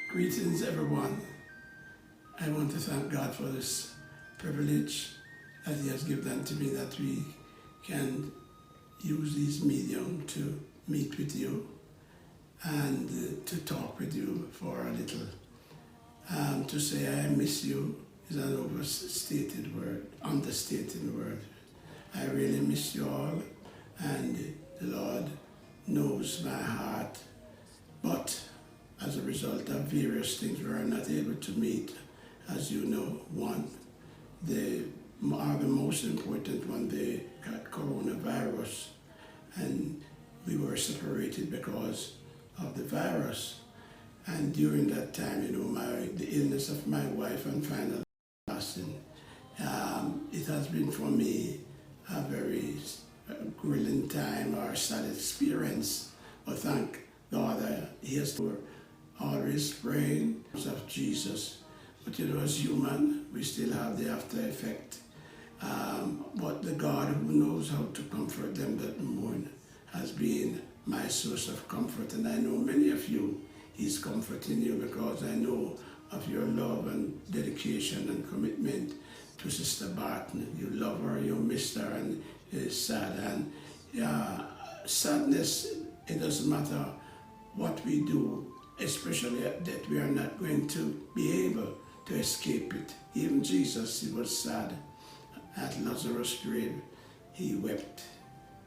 Greetings, everyone. I want to thank God for this privilege that He has given unto me, that we can use this medium to meet with you and to talk with you for a little. To say I miss you is an overstated word, understated word. I really miss you all, and the Lord knows my heart. But as a result of various things, we are not able to meet. As you know, one, the most important one, the coronavirus, and we were separated because of the virus. And during that time, the illness of my wife and final passing, it has been for me a very grilling time or sad experience. But thank God, He has always praying of Jesus. But as human, we still have the after effect. But the God who knows how to comfort them that mourn has been my source of comfort. And I know many of you, He's comforting you, because I know of your love and dedication and commitment to Sister Barton. You love her, you miss her, and it's sad. And sadness, it doesn't matter what we do, especially at death, we are not going to be able to escape it. Even Jesus, He was sad. At Lazarus' grave, He wept.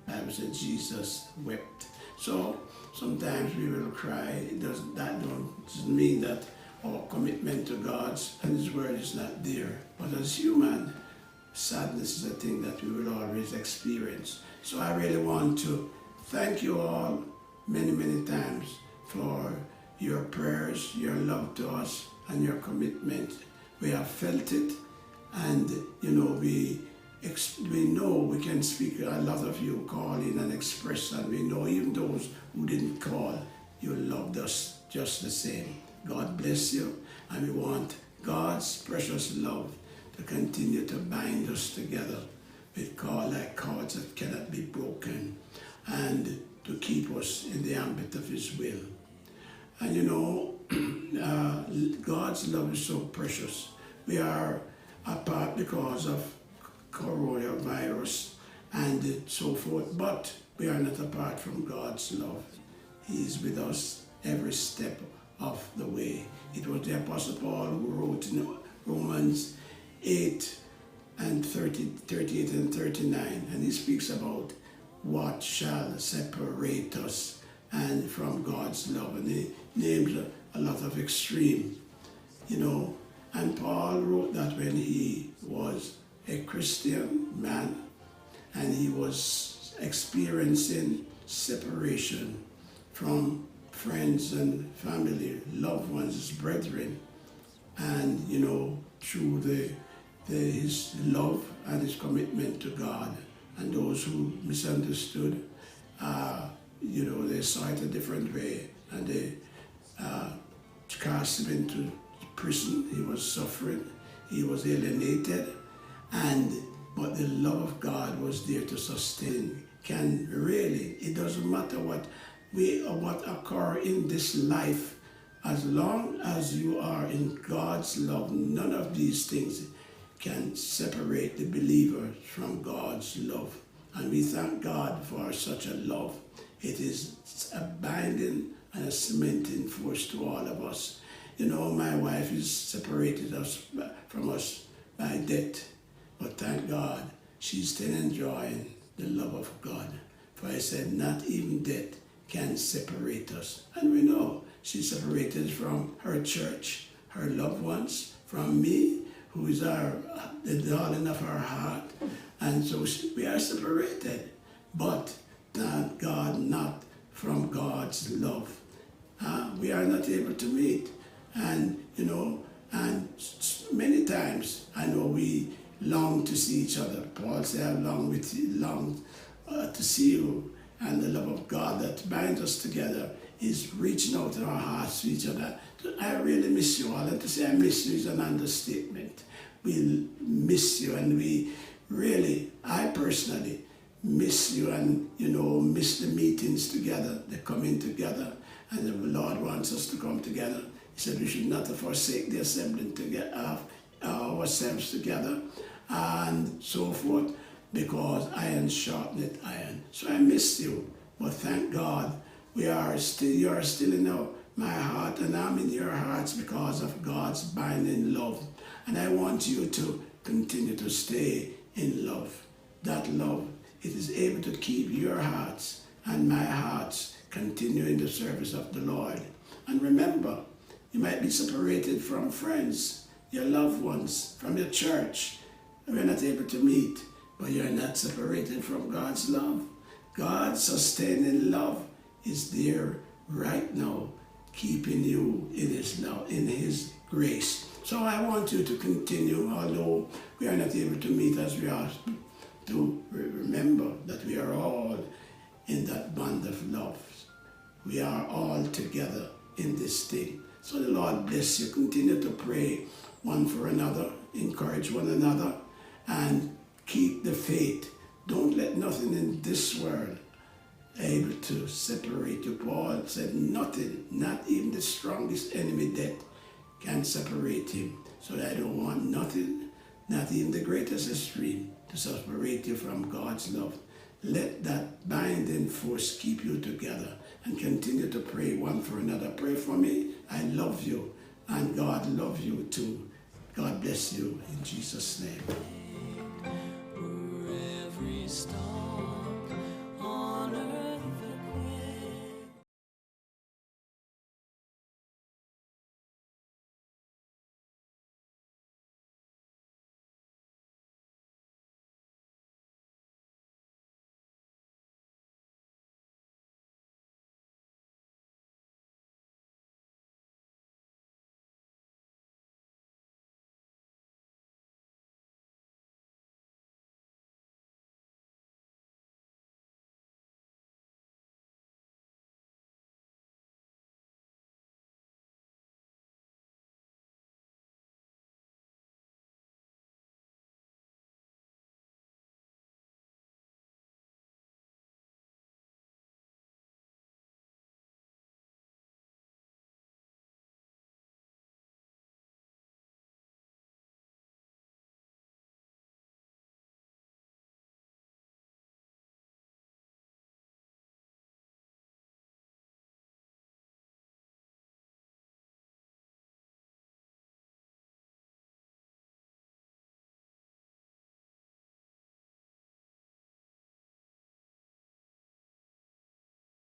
The Bible said Jesus wept. So sometimes we will cry. That doesn't mean that our commitment to God's and His word is not there. But as human, sadness is a thing that we will always experience. So I really want to thank you all many, many times for your prayers, your love to us, and your commitment. We have felt it, and we know we can speak. A lot of you call in and express, and we know even those who didn't call, you loved us just the same. God bless you, and we want God's precious love to continue to bind us together with cords that cannot be broken, and to keep us in the ambit of His will. And God's love is so precious. We are apart because of coronavirus and so forth, but we are not apart from God's love. He is with us every step of the way. It was the Apostle Paul who wrote in Romans 8 and 38 and 39, and he speaks about what shall separate us and from God's love, and he names a lot of extreme, and Paul wrote that when he was a Christian man and he was experiencing separation from friends and family, loved ones, brethren, and through his love and his commitment to God, and those who misunderstood, they saw it a different way, and they cast him into prison. He was suffering, he was alienated, but the love of God was there to sustain. It doesn't matter what occur in this life, as long as you are in God's love, none of these things can separate the believer from God's love. And we thank God for such a love. It is a binding and a cementing force to all of us. My wife is separated from us by death, but thank God she's still enjoying the love of God. For I said, not even death can separate us. And we know she's separated from her church, her loved ones, from me, who is the darling of our heart. And so we are separated, but thank God, not from God's love. We are not able to meet. And many times I know we long to see each other. Paul said, I long to see you. And the love of God that binds us together is reaching out in our hearts to each other. I really miss you all. And to say I miss you is an understatement. We miss you, and I personally miss you, and miss the meetings together, the coming together, and the Lord wants us to come together. He said we should not forsake the assembling together of ourselves together and so forth, because iron sharpeneth iron. So I missed you, but thank God you are still in my heart, and I'm in your hearts because of God's binding love. And I want you to continue to stay in love. That love, it is able to keep your hearts and my hearts continue in the service of the Lord. And remember, you might be separated from friends, your loved ones, from your church. We're not able to meet, but you're not separated from God's love. God's sustaining love is there right now, keeping you in His love, in His grace. So I want you to continue, although we are not able to meet as we are, to remember that we are all in that bond of love. We are all together in this thing. So the Lord bless you. Continue to pray one for another, encourage one another, and keep the faith. Don't let nothing in this world able to separate you. Paul said nothing, not even the strongest enemy, death, can separate him. So I don't want nothing, not even the greatest extreme, to separate you from God's love. Let that binding force keep you together, and continue to pray one for another. Pray for me. I love you, and God loves you too. God bless you in Jesus' name.